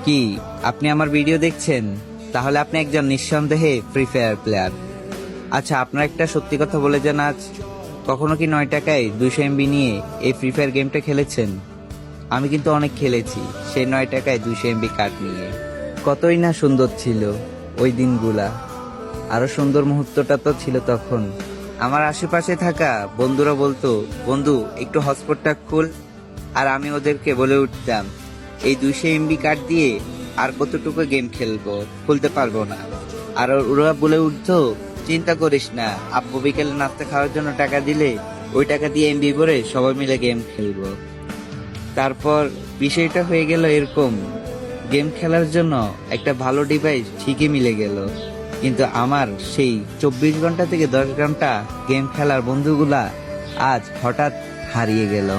কি আপনি আমার ভিডিও দেখছেন? তাহলে আপনি একজন নিঃসন্দেহে ফ্রি ফায়ার প্লেয়ার। আচ্ছা, আপনার একটা সত্যি কথা বলে যান, আজ কখনো কি 9 টাকায় 200 MB নিয়ে এই ফ্রি ফায়ার গেমটা খেলেছেন? আমি কিন্তু অনেক খেলেছি সেই 9 টাকায় 200 MB কার্ড নিয়ে। কতই না সুন্দর ছিল ওই দিনগুলা। আরো সুন্দর মুহূর্তটা তো ছিল তখন। আমার আশেপাশে থাকা বন্ধুরা বলতো, বন্ধু একটু হটস্পটটা খুল, আর আমি ওদেরকে বলে উঠতাম, এই 200 MB কার্ড দিয়ে আর কতটুকু গেম খেলবো, খুলতে পারবো না। আর ওরা বলে উঠতো, চিন্তা করিস না, আব্বু বিকেলে নাস্তা খাওয়ার জন্য টাকা দিলে ওই টাকা দিয়ে এমবি ভরে সবাই মিলে গেম খেলবো। তারপর বিষয়টা হয়ে গেল এরকম, গেম খেলার জন্য একটা ভালো ডিভাইস ঠিকই মিলে গেল, কিন্তু আমার সেই 24 ঘন্টা থেকে 10 ঘন্টা গেম খেলার বন্ধুগুলা আজ হঠাৎ হারিয়ে গেল।